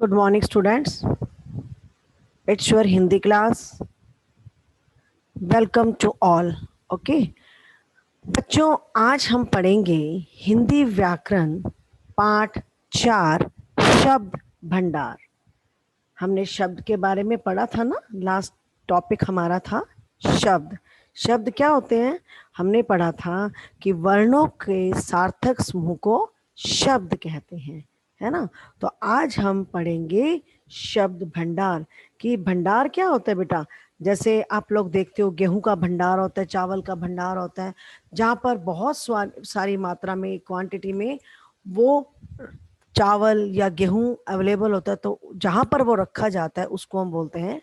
Good morning, students. It's your Hindi class. Welcome to all. Okay. बच्चों, आज हम पढ़ेंगे हिंदी व्याकरण पाठ 4 शब्द भंडार। हमने शब्द के बारे में पढ़ा था ना, लास्ट टॉपिक हमारा था शब्द। शब्द क्या होते हैं? हमने पढ़ा था कि वर्णों के सार्थक समूह को शब्द कहते हैं, है ना। तो आज हम पढ़ेंगे शब्द भंडार। कि भंडार क्या होता है बेटा? जैसे आप लोग देखते हो गेहूं का भंडार होता है, चावल का भंडार होता है, जहाँ पर बहुत सारी मात्रा में, क्वांटिटी में वो चावल या गेहूं अवेलेबल होता है, तो जहां पर वो रखा जाता है उसको हम बोलते हैं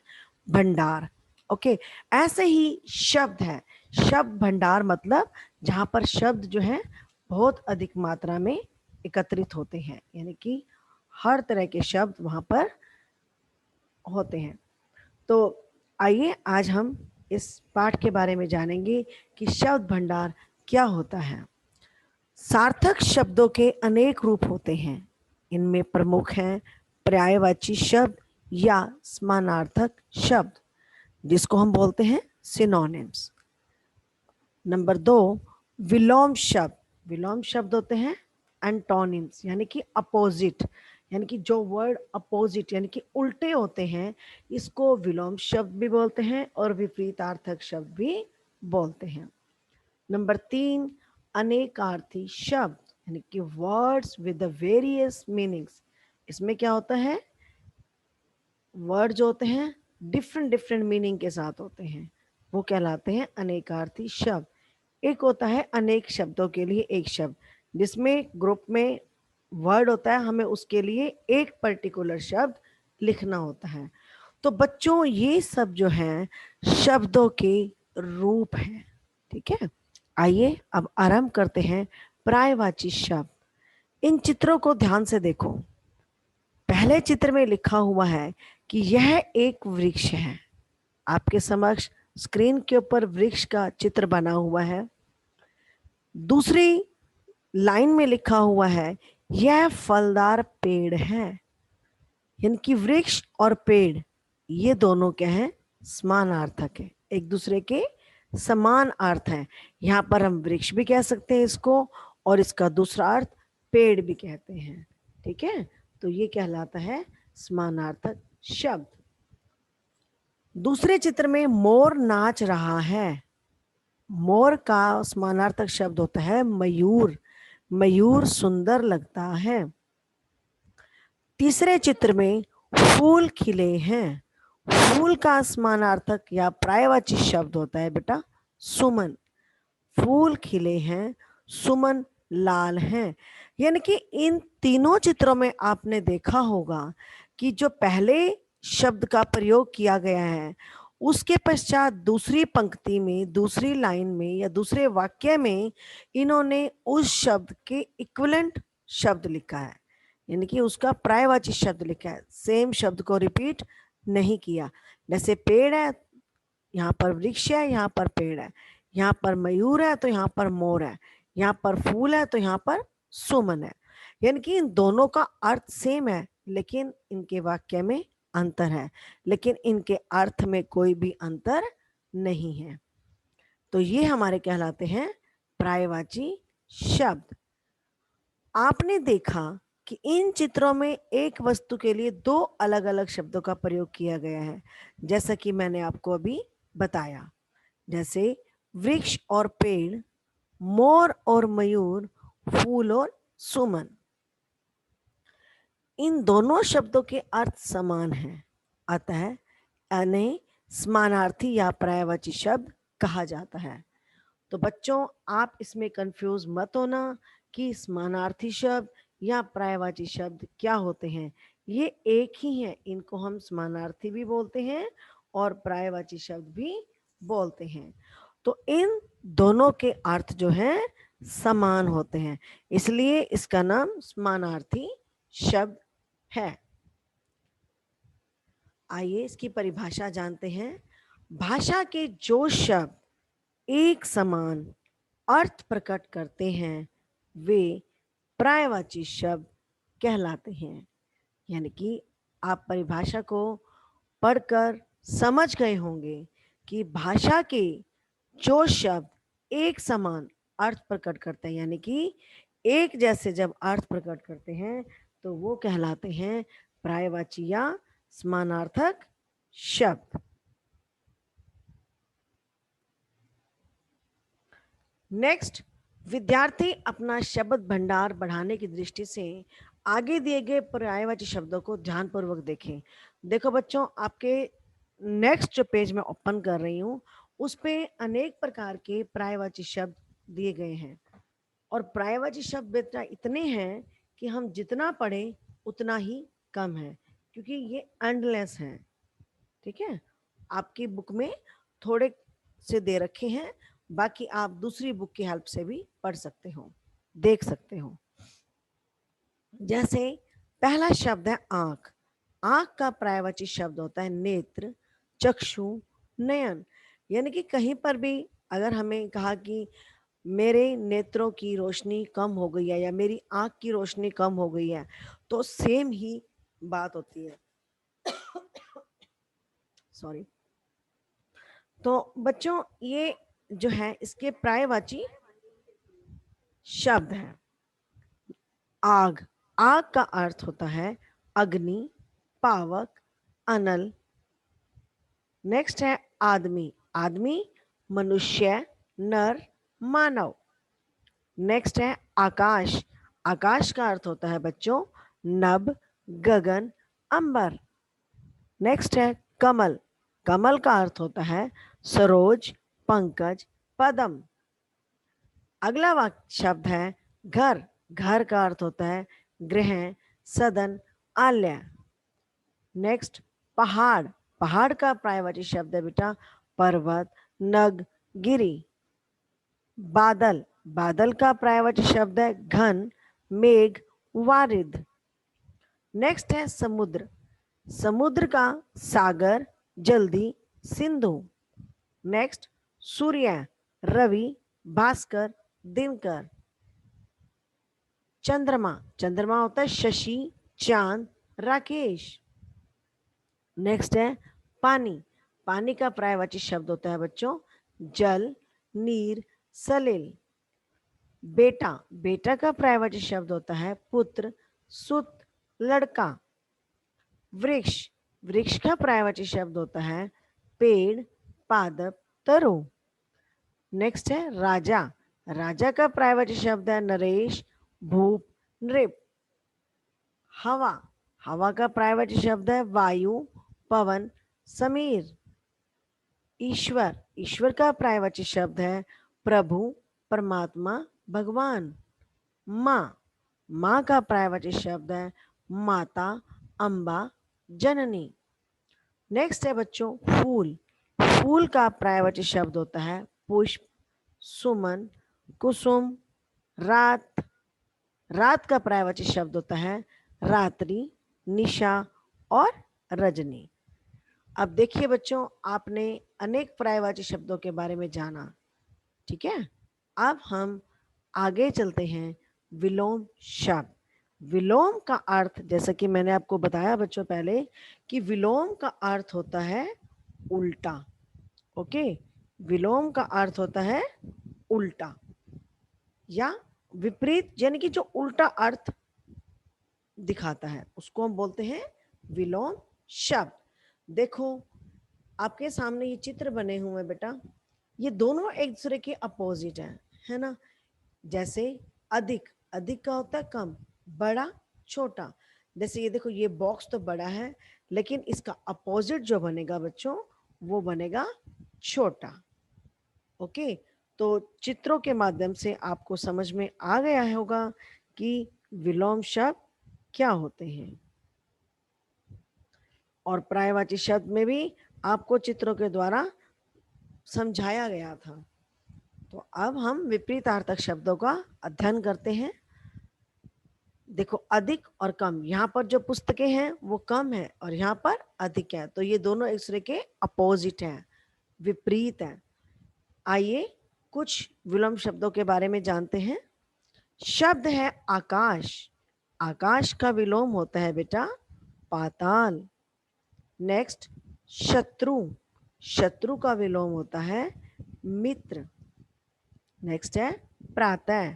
भंडार। ओके। ऐसे ही शब्द है, शब्द भंडार मतलब जहां पर शब्द जो है बहुत अधिक मात्रा में एकत्रित होते हैं, यानी कि हर तरह के शब्द वहां पर होते हैं। तो आइए आज हम इस पाठ के बारे में जानेंगे कि शब्द भंडार क्या होता है। सार्थक शब्दों के अनेक रूप होते हैं। इनमें प्रमुख हैं पर्यायवाची शब्द या समानार्थक शब्द, जिसको हम बोलते हैं सिनोनिम्स। नंबर 2, विलोम शब्द। विलोम शब्द होते हैं एंटोनिम्स, यानी कि अपोजिट, यानी कि जो वर्ड अपोजिट यानी कि उल्टे होते हैं, इसको विलोम शब्द भी बोलते हैं और विपरीतार्थक शब्द भी बोलते हैं। नंबर 3, अनेकार्थी शब्द, यानी कि words with the various meanings. इसमें क्या होता है? वर्ड जो होते हैं डिफरेंट डिफरेंट मीनिंग के साथ होते हैं, वो कहलाते हैं अनेकार्थी शब्द। एक होता है अनेक शब्दों के लिए एक शब्द, जिसमें ग्रुप में वर्ड होता है, हमें उसके लिए एक पर्टिकुलर शब्द लिखना होता है। तो बच्चों, ये सब जो है शब्दों के रूप हैं। ठीक है। आइए अब आरंभ करते हैं पर्यायवाची शब्द। इन चित्रों को ध्यान से देखो। पहले चित्र में लिखा हुआ है कि यह एक वृक्ष है। आपके समक्ष स्क्रीन के ऊपर वृक्ष का चित्र बना हुआ है। दूसरी लाइन में लिखा हुआ है यह फलदार पेड़ है। यानी कि वृक्ष और पेड़ ये दोनों क्या है? समानार्थक है, एक दूसरे के समान अर्थ है। यहाँ पर हम वृक्ष भी कह सकते हैं इसको, और इसका दूसरा अर्थ पेड़ भी कहते हैं। ठीक है। तो ये कहलाता है समानार्थक शब्द। दूसरे चित्र में मोर नाच रहा है। मोर का समानार्थक शब्द होता है मयूर। मयूर सुंदर लगता है। तीसरे चित्र में फूल खिले हैं। फूल का समानार्थक या पर्यायवाची शब्द होता है बेटा सुमन। फूल खिले हैं, सुमन लाल हैं। यानी कि इन तीनों चित्रों में आपने देखा होगा कि जो पहले शब्द का प्रयोग किया गया है, उसके पश्चात दूसरी पंक्ति में, दूसरी लाइन में या दूसरे वाक्य में इन्होंने उस शब्द के इक्विवेलेंट शब्द लिखा है, यानी कि उसका पर्यायवाची शब्द लिखा है। सेम शब्द को रिपीट नहीं किया। जैसे पेड़ है, यहाँ पर वृक्ष है, यहाँ पर पेड़ है। यहाँ पर मयूर है तो यहाँ पर मोर है। यहाँ पर फूल है तो यहाँ पर सुमन है। यानी कि इन दोनों का अर्थ सेम है, लेकिन इनके वाक्य में अंतर है, लेकिन इनके अर्थ में कोई भी अंतर नहीं है। तो ये हमारे कहलाते हैं पर्यायवाची शब्द। आपने देखा कि इन चित्रों में एक वस्तु के लिए दो अलग अलग शब्दों का प्रयोग किया गया है, जैसा कि मैंने आपको अभी बताया। जैसे वृक्ष और पेड़, मोर और मयूर, फूल और सुमन। इन दोनों शब्दों के अर्थ समान हैं, अतः इन्हें समानार्थी या पर्यायवाची शब्द कहा जाता है। तो बच्चों, आप इसमें कंफ्यूज मत होना कि समानार्थी शब्द या पर्यायवाची शब्द क्या होते हैं। ये एक ही है, इनको हम समानार्थी भी बोलते हैं और पर्यायवाची शब्द भी बोलते हैं। तो इन दोनों के अर्थ जो हैं समान होते हैं, इसलिए इसका नाम समानार्थी शब्द है। आइए इसकी परिभाषा जानते हैं। भाषा के जो शब्द एक समान अर्थ प्रकट करते हैं वे पर्यायवाची शब्द कहलाते हैं। यानी कि आप परिभाषा को पढ़कर समझ गए होंगे कि भाषा के जो शब्द एक समान अर्थ प्रकट करते हैं, यानी कि एक जैसे जब अर्थ प्रकट करते हैं तो वो कहलाते हैं पर्यायवाची या समानार्थक शब्द। नेक्स्ट, विद्यार्थी अपना शब्द भंडार बढ़ाने की दृष्टि से आगे दिए गए पर्यायवाची शब्दों को ध्यानपूर्वक देखें। देखो बच्चों, आपके नेक्स्ट जो पेज में ओपन कर रही हूँ उस पे अनेक प्रकार के पर्यायवाची शब्द दिए गए हैं और पर्यायवाची शब्द बेटा इतने हैं कि हम जितना पढ़ें उतना ही कम है, क्योंकि ये एंडलेस हैं। ठीक है, आपकी बुक में थोड़े से दे रखे हैं, बाकी आप दूसरी बुक की हेल्प से भी पढ़ सकते हो, देख सकते हो। जैसे पहला शब्द है आंख। आंख का पर्यायवाची शब्द होता है नेत्र, चक्षु, नयन। यानी कि कहीं पर भी अगर हमें कहा कि मेरे नेत्रों की रोशनी कम हो गई है या मेरी आंख की रोशनी कम हो गई है, तो सेम ही बात होती है। सॉरी। तो बच्चों, ये जो है इसके पर्यायवाची शब्द है। आग। आग का अर्थ होता है अग्नि, पावक, अनल। नेक्स्ट है आदमी। आदमी मनुष्य, नर, मानव। नेक्स्ट है आकाश। आकाश का अर्थ होता है बच्चों नभ, गगन, अंबर। नेक्स्ट है कमल। कमल का अर्थ होता है सरोज, पंकज, पद्म। अगला वाक्य शब्द है घर। घर का अर्थ होता है गृह, सदन, आलय। नेक्स्ट पहाड़। पहाड़ का पर्यायवाची शब्द है बेटा पर्वत, नग, गिरी। बादल। बादल का पर्यायवाची शब्द है घन, मेघ, वारिद। नेक्स्ट है समुद्र। समुद्र का सागर, जल्दी, सिंधु। नेक्स्ट सूर्य। रवि, भास्कर, दिनकर। चंद्रमा। चंद्रमा होता है शशि, चांद, राकेश। नेक्स्ट है पानी। पानी का पर्यायवाची शब्द होता है बच्चों जल, नीर, सलिल। बेटा। बेटा का पर्यायवाची शब्द होता है पुत्र, सुत, लड़का। वृक्ष। वृक्ष का पर्यायवाची शब्द होता है पेड़, पादप, तरु। नेक्स्ट है राजा। राजा का पर्यायवाची शब्द है नरेश, भूप, नृप। हवा। हवा का पर्यायवाची शब्द है वायु, पवन, समीर। ईश्वर। ईश्वर का पर्यायवाची शब्द है प्रभु, परमात्मा, भगवान। माँ। माँ का पर्यायवाची शब्द है माता, अम्बा, जननी। नेक्स्ट है बच्चों फूल। फूल का पर्यायवाची शब्द होता है पुष्प, सुमन, कुसुम, रात। रात का पर्यायवाची शब्द होता है रात्रि, निशा और रजनी। अब देखिए बच्चों, आपने अनेक पर्यायवाची शब्दों के बारे में जाना। ठीक है, अब हम आगे चलते हैं विलोम शब्द। विलोम का अर्थ, जैसा कि मैंने आपको बताया बच्चों पहले, कि विलोम का अर्थ होता है उल्टा। ओके, विलोम का अर्थ होता है उल्टा या विपरीत, यानी कि जो उल्टा अर्थ दिखाता है उसको हम बोलते हैं विलोम शब्द। देखो, आपके सामने ये चित्र बने हुए हैं बेटा, ये दोनों एक दूसरे के अपोजिट हैं, है ना। जैसे अधिक। अधिक का होता है कम, बड़ा, छोटा। जैसे ये देखो, ये बॉक्स तो बड़ा है लेकिन इसका अपोजिट जो बनेगा बच्चों वो बनेगा छोटा। ओके, तो चित्रों के माध्यम से आपको समझ में आ गया होगा कि विलोम शब्द क्या होते हैं। और पर्यायवाची शब्द में भी आपको चित्रों के द्वारा समझाया गया था। तो अब हम विपरीतार्थक शब्दों का अध्ययन करते हैं। देखो, अधिक और कम, यहाँ पर जो पुस्तकें हैं वो कम है और यहाँ पर अधिक है, तो ये दोनों एक दूसरे के अपोजिट हैं, विपरीत हैं। आइए कुछ विलोम शब्दों के बारे में जानते हैं। शब्द है आकाश। आकाश का विलोम होता है बेटा पाताल। नेक्स्ट शत्रु, शत्रु का विलोम होता है मित्र। नेक्स्ट है प्रातः,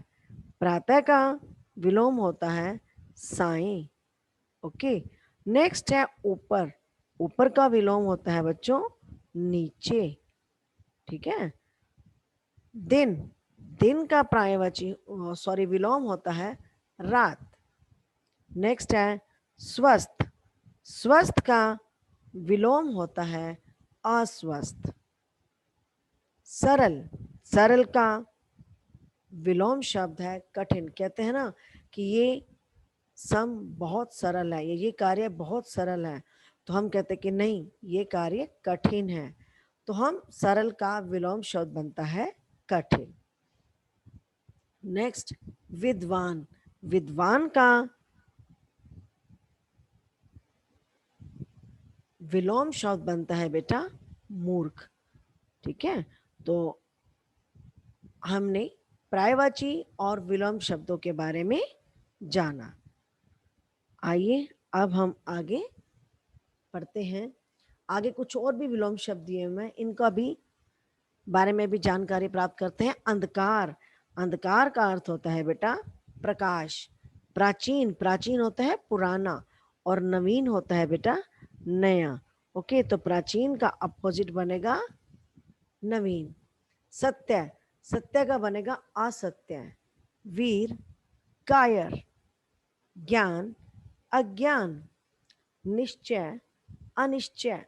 प्रातः का विलोम होता है सायं। ओके, नेक्स्ट है ऊपर, ऊपर का विलोम होता है बच्चों नीचे। ठीक है, दिन, दिन का पर्यायवाची विलोम होता है रात। नेक्स्ट है स्वस्थ, स्वस्थ का विलोम होता है अस्वस्थ। सरल, सरल का विलोम शब्द है कठिन। कहते हैं ना कि ये सम बहुत सरल है, ये कार्य बहुत सरल है, तो हम कहते हैं कि नहीं ये कार्य कठिन है, तो हम सरल का विलोम शब्द बनता है कठिन। नेक्स्ट विद्वान, विद्वान का विलोम शब्द बनता है बेटा मूर्ख। ठीक है, तो हमने पर्यायवाची और विलोम शब्दों के बारे में जाना। आइए अब हम आगे पढ़ते हैं। आगे कुछ और भी विलोम शब्द दिए मैं, इनका भी बारे में भी जानकारी प्राप्त करते हैं। अंधकार, अंधकार का अर्थ होता है बेटा प्रकाश। प्राचीन, प्राचीन होता है पुराना, और नवीन होता है बेटा नया। ओके, तो प्राचीन का अपोजिट बनेगा नवीन। सत्य, सत्य का बनेगा असत्य। वीर कायर, ज्ञान अज्ञान, निश्चय अनिश्चय,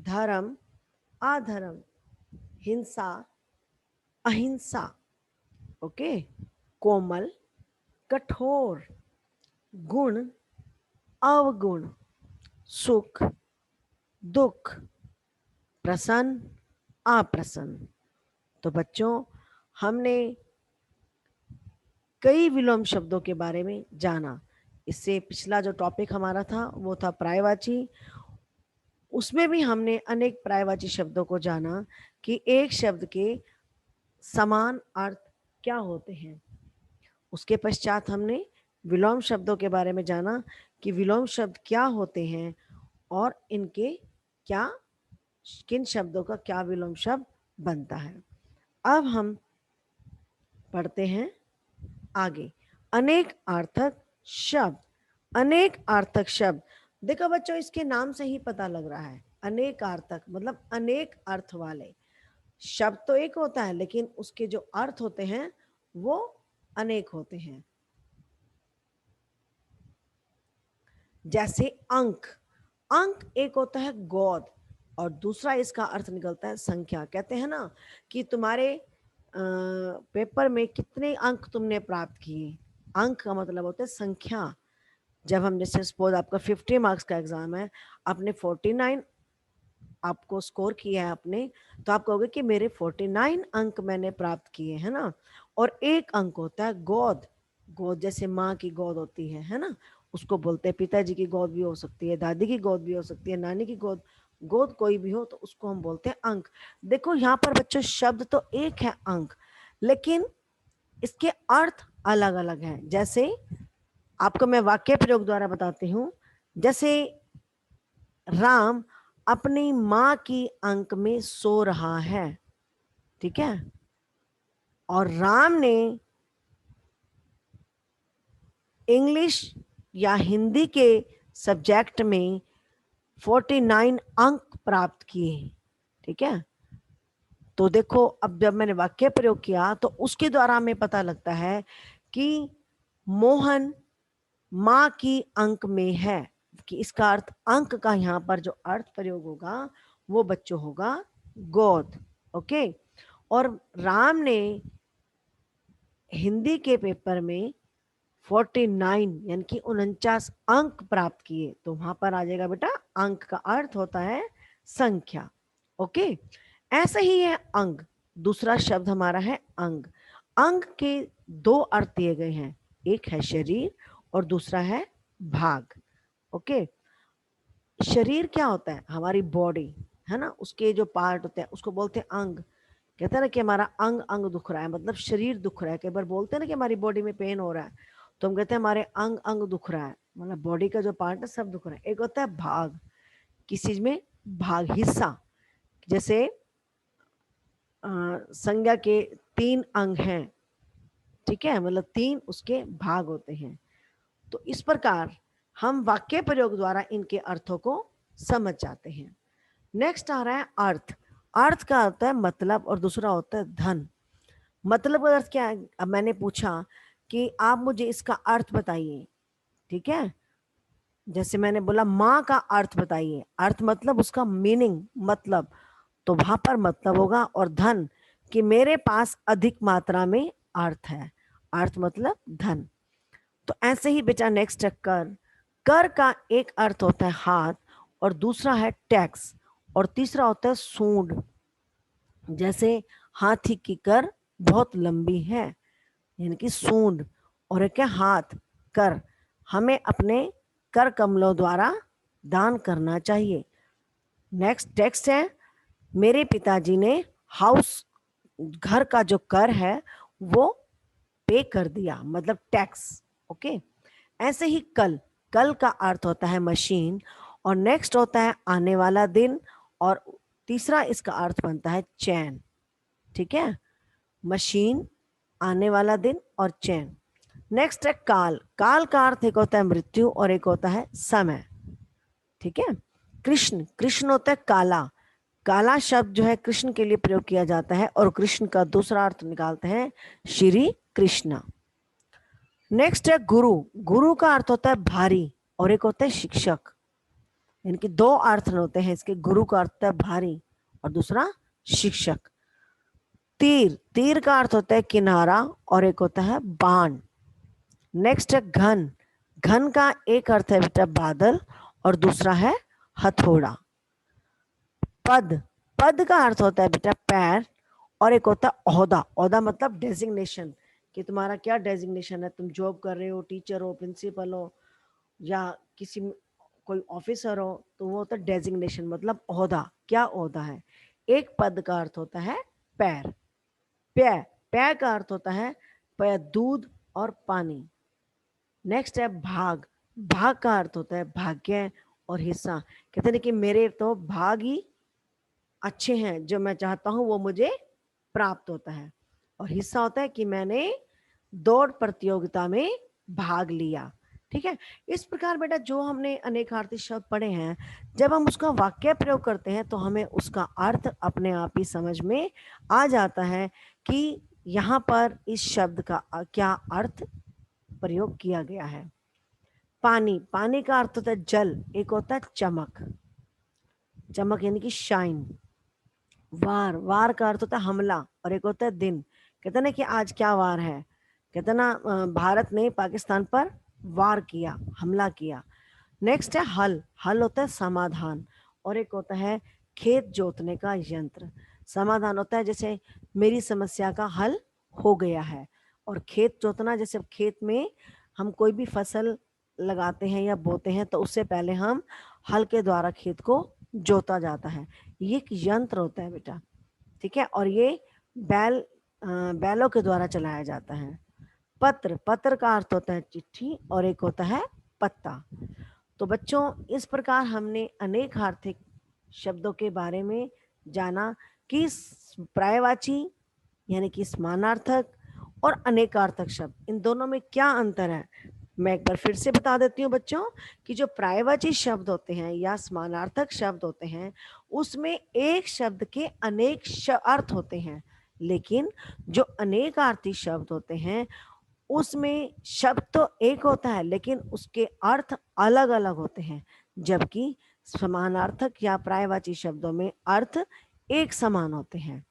धर्म अधर्म, हिंसा अहिंसा। ओके, कोमल कठोर, गुण अवगुण, सुख दुख, प्रसन्न अप्रसन्न। तो बच्चों हमने कई विलोम शब्दों के बारे में जाना। इससे पिछला जो टॉपिक हमारा था वो था पर्यायवाची, उसमें भी हमने अनेक पर्यायवाची शब्दों को जाना कि एक शब्द के समान अर्थ क्या होते हैं। उसके पश्चात हमने विलोम शब्दों के बारे में जाना कि विलोम शब्द क्या होते हैं और इनके क्या, किन शब्दों का क्या विलोम शब्द बनता है। अब हम पढ़ते हैं आगे अनेक अर्थक शब्द। अनेक अर्थक शब्द, देखो बच्चों इसके नाम से ही पता लग रहा है, अनेक अर्थक मतलब अनेक अर्थ वाले। शब्द तो एक होता है लेकिन उसके जो अर्थ होते हैं वो अनेक होते हैं। जैसे अंक, अंक एक होता है गोद और दूसरा इसका अर्थ निकलता है संख्या। कहते हैं ना कि तुम्हारे पेपर में कितने अंक तुमने प्राप्त किए, अंक का मतलब होता है संख्या। जब हम जैसे सपोज आपका 50 मार्क्स का एग्जाम है, आपने 49 आपको स्कोर किया है आपने, तो आप कहोगे कि मेरे 49 अंक मैंने प्राप्त किए, है ना। और एक अंक होता है गोद, गोद जैसे माँ की गोद होती है ना, उसको बोलते हैं। पिताजी की गोद भी हो सकती है, दादी की गोद भी हो सकती है, नानी की गोद, गोद कोई भी हो तो उसको हम बोलते हैं अंक। देखो यहाँ पर बच्चों शब्द तो एक है अंक, लेकिन इसके अर्थ अलग अलग हैं। जैसे आपको मैं वाक्य प्रयोग द्वारा बताती हूँ। जैसे राम अपनी माँ की अंक में सो रहा है, ठीक है, और राम ने इंग्लिश या हिंदी के सब्जेक्ट में 49 अंक प्राप्त किए, ठीक है। तो देखो अब जब मैंने वाक्य प्रयोग किया तो उसके द्वारा हमें पता लगता है कि मोहन माँ की अंक में है, कि इसका अर्थ अंक का यहाँ पर जो अर्थ प्रयोग होगा वो बच्चों होगा गोद। ओके, और राम ने हिंदी के पेपर में 49 यानी कि 49 अंक प्राप्त किए, तो वहां पर आ जाएगा बेटा अंक का अर्थ होता है संख्या। ओके, ऐसा ही है अंग, दूसरा शब्द हमारा है अंग। अंग के दो अर्थ दिए गए हैं, एक है शरीर और दूसरा है भाग। ओके, शरीर क्या होता है, हमारी बॉडी है ना, उसके जो पार्ट होते हैं उसको बोलते हैं अंग। कहते हैं ना कि हमारा अंग अंग दुख रहा है, मतलब शरीर दुख रहा है। कई बार बोलते हैं ना कि हमारी बॉडी में पेन हो रहा है, तो हम कहते हैं हमारे अंग अंग दुख रहा है, मतलब बॉडी का जो पार्ट है सब दुख रहा है। एक होता है भाग, किसी चीज में भाग, हिस्सा, जैसे संज्ञा के 3 अंग हैं, ठीक है, मतलब 3 उसके भाग होते हैं। तो इस प्रकार हम वाक्य प्रयोग द्वारा इनके अर्थों को समझ जाते हैं। नेक्स्ट आ रहा है अर्थ। अर्थ का होता है मतलब और दूसरा होता है धन। मतलब का अर्थ क्या है? अब मैंने पूछा कि आप मुझे इसका अर्थ बताइए, ठीक है, जैसे मैंने बोला माँ का अर्थ बताइए, अर्थ मतलब उसका मीनिंग, मतलब, तो वहां पर मतलब होगा, और धन कि मेरे पास अधिक मात्रा में अर्थ है, अर्थ मतलब धन। तो ऐसे ही बेटा नेक्स्ट है कर। कर का एक अर्थ होता है हाथ, और दूसरा है टैक्स, और तीसरा होता है सूंड। जैसे हाथी की कर बहुत लंबी है, यानी कि सूंड, और एक है हाथ, कर। हमें अपने कर कमलों द्वारा दान करना चाहिए। नेक्स्ट टेक्स्ट है, मेरे पिताजी ने हाउस, घर का जो कर है वो पे कर दिया, मतलब टैक्स। ओके, ऐसे ही कल। कल का अर्थ होता है मशीन, और नेक्स्ट होता है आने वाला दिन, और तीसरा इसका अर्थ बनता है चैन, ठीक है, मशीन, आने वाला दिन और चैन। नेक्स्ट है काल। काल का अर्थ एक होता है मृत्यु और एक होता है समय, ठीक है। कृष्ण, कृष्ण होता है काला। काला शब्द जो है कृष्ण के लिए प्रयोग किया जाता है, और कृष्ण का दूसरा अर्थ निकालते हैं श्री कृष्ण। नेक्स्ट है गुरु। गुरु का अर्थ होता है भारी, और एक होता है शिक्षक। इनके 2 अर्थ होते हैं इसके। गुरु का अर्थ होता है भारी और दूसरा शिक्षक। तीर, तीर का अर्थ होता है किनारा, और एक होता है बाण। नेक्स्ट है घन। घन का एक अर्थ है बेटा बादल, और दूसरा है हथौड़ा। पद, पद का अर्थ होता है बेटा पैर, और एक होता है ओहदा। ओहदा मतलब डेजिग्नेशन, कि तुम्हारा क्या डेजिग्नेशन है, तुम जॉब कर रहे हो, टीचर हो, प्रिंसिपल हो, या किसी कोई ऑफिसर हो, तो वो होता है डेजिग्नेशन, मतलब ओहदा, क्या ओहदा है। एक पद का अर्थ होता है पैर। पेय, पेय का अर्थ होता है पेय, दूध और पानी। नेक्स्ट है भाग। भाग का अर्थ होता है भाग्य और हिस्सा। कहते हैं कि मेरे तो भाग ही अच्छे हैं, जो मैं चाहता हूं वो मुझे प्राप्त होता है। और हिस्सा होता है कि मैंने दौड़ प्रतियोगिता में भाग लिया, ठीक है। इस प्रकार बेटा जो हमने अनेकार्थी शब्द पढ़े हैं, जब हम उसका वाक्य प्रयोग करते हैं तो हमें उसका अर्थ अपने आप ही समझ में आ जाता है कि यहाँ पर इस शब्द का क्या अर्थ प्रयोग किया गया है। पानी, पानी का अर्थ होता है जल, एक होता है चमक, चमक यानी कि शाइन। वार, वार का अर्थ होता है हमला, और एक होता है दिन। कहते ना कि आज क्या वार है, कहते ना भारत ने पाकिस्तान पर वार किया, हमला किया। नेक्स्ट है हल। हल होता है समाधान, और एक होता है खेत जोतने का यंत्र। समाधान होता है जैसे मेरी समस्या का हल हो गया है, और खेत जोतना जैसे खेत में हम कोई भी फसल लगाते हैं या बोते हैं तो उससे पहले हम हल के द्वारा खेत को जोता जाता है। ये एक यंत्र होता है बेटा, ठीक है, और ये बैलों के द्वारा चलाया जाता है। पत्र, पत्र का अर्थ होता है चिट्ठी, और एक होता है पत्ता। तो बच्चों इस प्रकार हमने अनेक आर्थिक शब्दों के बारे में जाना कि पर्यायवाची यानी कि समानार्थक और अनेकार्थक शब्द, इन दोनों में क्या अंतर है। मैं एक बार फिर से बता देती हूँ बच्चों कि जो पर्यायवाची शब्द होते हैं या समानार्थक शब्द होते हैं, उसमें एक शब्द के अनेक अर्थ होते हैं, लेकिन जो अनेकार्थी शब्द होते हैं उसमें शब्द तो एक होता है लेकिन उसके अर्थ अलग अलग होते हैं, जबकि समानार्थक या पर्यायवाची शब्दों में अर्थ एक समान होते हैं,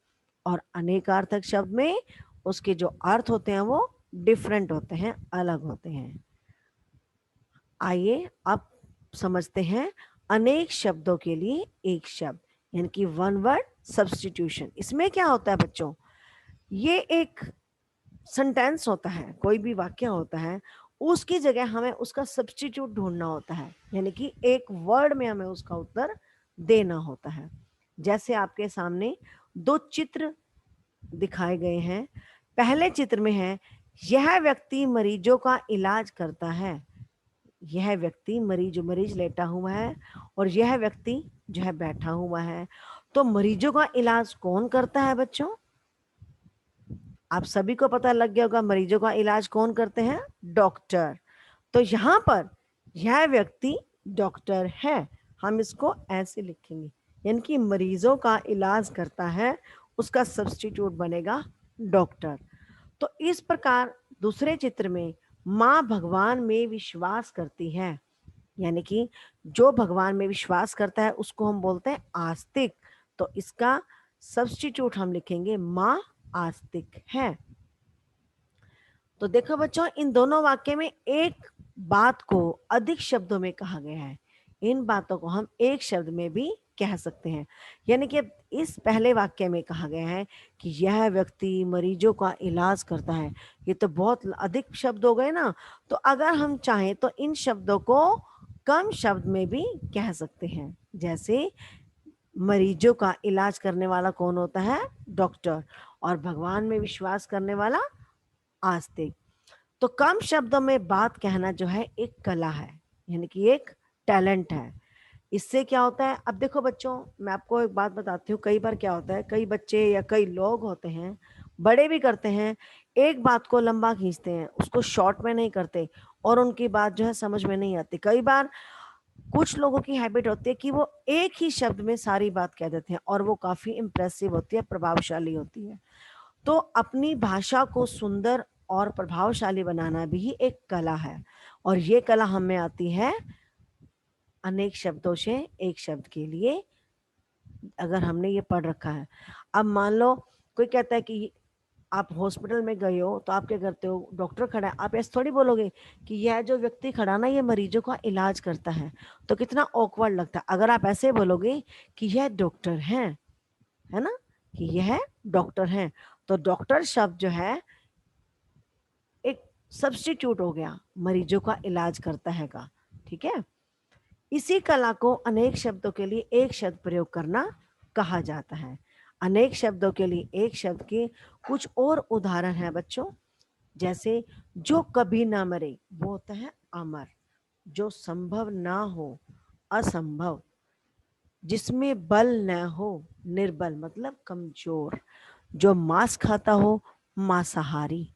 और अनेकार्थक शब्द में उसके जो अर्थ होते हैं वो डिफरेंट होते हैं, अलग होते हैं। आइए अब समझते हैं अनेक शब्दों के लिए एक शब्द, यानी कि वन वर्ड सब्स्टिट्यूशन। इसमें क्या होता है बच्चों, ये एक सेंटेंस होता है, कोई भी वाक्य होता है, उसकी जगह हमें उसका सब्स्टिट्यूट ढूंढना होता है, यानी कि एक वर्ड में हमें उसका उत्तर देना होता है। जैसे आपके सामने 2 चित्र दिखाए गए हैं। पहले चित्र में है यह व्यक्ति मरीजों का इलाज करता है, यह व्यक्ति मरीज लेटा हुआ है और यह व्यक्ति जो है बैठा हुआ है। तो मरीजों का इलाज कौन करता है बच्चों? आप सभी को पता लग गया होगा मरीजों का इलाज कौन करते हैं? डॉक्टर। तो यहाँ पर यह व्यक्ति डॉक्टर है, हम इसको ऐसे लिखेंगे, यानी कि मरीजों का इलाज करता है, उसका सब्स्टिट्यूट बनेगा डॉक्टर। तो इस प्रकार दूसरे चित्र में माँ भगवान में विश्वास करती है, यानी कि जो भगवान में विश्वास करता है उसको हम बोलते हैं आस्तिक। तो इसका सब्स्टिट्यूट हम लिखेंगे माँ आस्तिक है। तो देखो बच्चों, इन दोनों वाक्य में एक बात को अधिक शब्दों में कहा गया है, इन बातों को हम एक शब्द में भी कह सकते हैं। यानी कि इस पहले वाक्य में कहा गया है कि यह व्यक्ति मरीजों का इलाज करता है, ये तो बहुत अधिक शब्द हो गए ना। तो अगर हम चाहें तो इन शब्दों को कम शब्द में भी कह सकते हैं। जैसे मरीजों का इलाज करने वाला कौन होता है? डॉक्टर। और भगवान में विश्वास करने वाला आस्तिक। तो कम शब्दों में बात कहना जो है एक कला है, यानी कि एक टैलेंट है। इससे क्या होता है, अब देखो बच्चों, मैं आपको एक बात बताती हूँ। कई बार क्या होता है, कई बच्चे या कई लोग होते हैं, बड़े भी करते हैं, एक बात को लंबा खींचते हैं, उसको शॉर्ट में नहीं करते और उनकी बात जो है समझ में नहीं आती। कई बार कुछ लोगों की हैबिट होती है कि वो एक ही शब्द में सारी बात कह देते हैं और वो काफी इंप्रेसिव होती है, प्रभावशाली होती है। तो अपनी भाषा को सुंदर और प्रभावशाली बनाना भी एक कला है, और ये कला हमें आती है अनेक शब्दों से एक शब्द के लिए, अगर हमने ये पढ़ रखा है। अब मान लो कोई कहता है कि आप हॉस्पिटल में गए हो, तो आप क्या करते हो, डॉक्टर खड़ा है, आप ऐसे थोड़ी बोलोगे कि यह जो व्यक्ति खड़ा ना ये मरीजों का इलाज करता है, तो कितना ऑकवर्ड लगता है। अगर आप ऐसे बोलोगे कि यह डॉक्टर है ना, कि यह डॉक्टर है, तो डॉक्टर शब्द जो है एक सब्स्टिट्यूट हो गया मरीजों का इलाज करता है का। ठीक है, इसी कला को अनेक शब्दों के लिए एक शब्द प्रयोग करना कहा जाता है। अनेक शब्दों के लिए एक शब्द के कुछ और उदाहरण है बच्चों। जैसे जो कभी ना मरे वो होता है अमर, जो संभव ना हो असंभव, जिसमें बल न हो निर्बल मतलब कमजोर, जो मांस खाता हो मांसाहारी,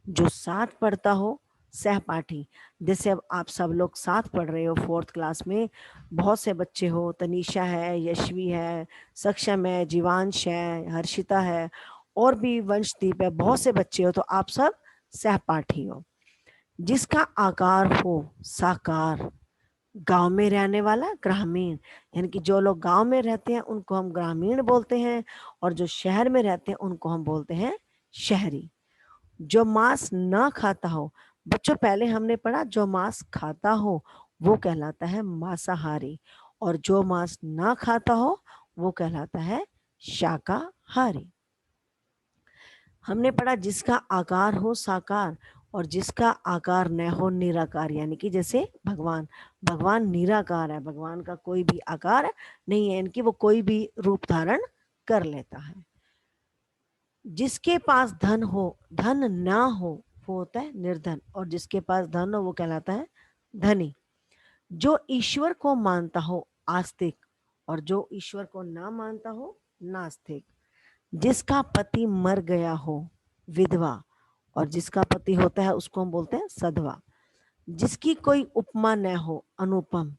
जो साथ पढ़ता हो सहपाठी। जैसे अब आप सब लोग साथ पढ़ रहे हो फोर्थ क्लास में, बहुत से बच्चे हो, तनीषा है, यशवी है, सक्षम है, जीवांश है, हर्षिता है, और भी वंशदीप है, बहुत से बच्चे हो, तो आप सब सहपाठी हो। जिसका आकार हो साकार, गांव में रहने वाला ग्रामीण, यानी कि जो लोग गांव में रहते हैं उनको हम ग्रामीण बोलते हैं, और जो शहर में रहते हैं उनको हम बोलते हैं शहरी। जो मांस ना खाता हो, बच्चों पहले हमने पढ़ा जो मांस खाता हो वो कहलाता है मांसाहारी, और जो मांस ना खाता हो वो कहलाता है शाकाहारी। हमने पढ़ा जिसका आकार हो साकार और जिसका आकार न हो निराकार, यानी कि जैसे भगवान, भगवान निराकार है, भगवान का कोई भी आकार नहीं है, यानी कि वो कोई भी रूप धारण कर लेता है। जिसके पास धन हो धन ना हो वो होता है निर्धन, और जिसके पास धन हो वो कहलाता है धनी। जो ईश्वर को मानता हो आस्तिक, और जो ईश्वर को ना मानता हो नास्तिक। जिसका पति मर गया हो विधवा, और जिसका पति होता है उसको हम बोलते हैं सधवा। जिसकी कोई उपमा न हो अनुपम,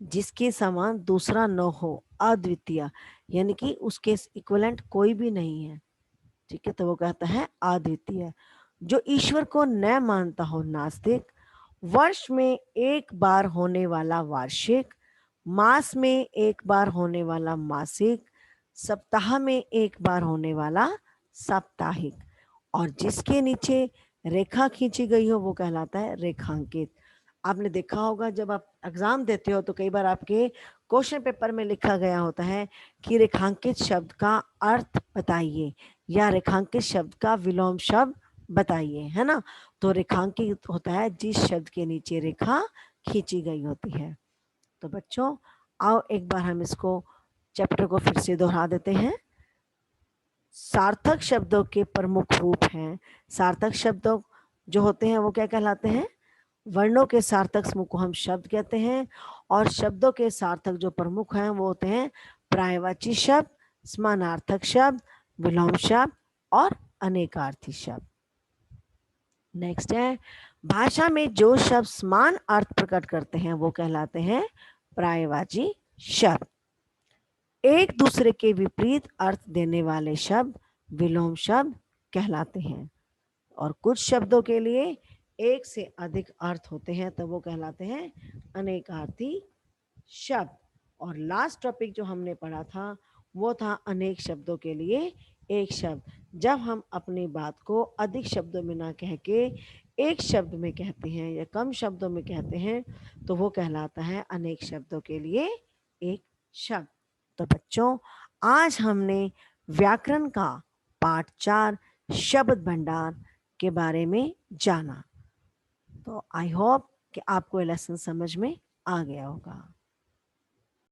जिसके समान दूसरा न हो अद्वितीय, यानी कि उसके इक्विवेलेंट कोई भी नहीं है। ठीक है, तो वो कहता है अद्वितीय। जो ईश्वर को न मानता हो नास्तिक। वर्ष में एक बार होने वाला वार्षिक, मास में एक बार होने वाला मासिक, सप्ताह में एक बार होने वाला साप्ताहिक, और जिसके नीचे रेखा खींची गई हो वो कहलाता है रेखांकित। आपने देखा होगा जब आप एग्जाम देते हो तो कई बार आपके क्वेश्चन पेपर में लिखा गया होता है कि रेखांकित शब्द का अर्थ बताइए या रेखांकित शब्द का विलोम शब्द बताइए, है ना। तो रेखांकित होता है जिस शब्द के नीचे रेखा खींची गई होती है। तो बच्चों आओ एक बार हम इसको चैप्टर को फिर से दोहरा देते हैं। सार्थक शब्दों के प्रमुख रूप हैं। सार्थक शब्दों जो होते हैं वो क्या कहलाते हैं? वर्णों के सार्थक समूह को हम शब्द कहते हैं, और शब्दों के सार्थक जो प्रमुख हैं वो होते हैं पर्यायवाची शब्द, समानार्थक शब्द, विलोम शब्द और अनेकार्थी शब्द। नेक्स्ट है, भाषा में जो शब्द समान अर्थ प्रकट करते हैं वो कहलाते हैं पर्यायवाची शब्द। एक दूसरे के विपरीत अर्थ देने वाले शब्द विलोम शब्द कहलाते हैं, और कुछ शब्दों के लिए एक से अधिक अर्थ होते हैं तो वो कहलाते हैं अनेकार्थी शब्द। और लास्ट टॉपिक जो हमने पढ़ा था वो था अनेक शब्दों के लिए एक शब्द। जब हम अपनी बात को अधिक शब्दों में ना कह के एक शब्द में कहते हैं या कम शब्दों में कहते हैं तो वो कहलाता है अनेक शब्दों के लिए एक शब्द। तो बच्चों, आज हमने व्याकरण का पाठ 4 शब्द भंडार के बारे में जाना। तो आई होप कि आपको ये लेसन समझ में आ गया होगा।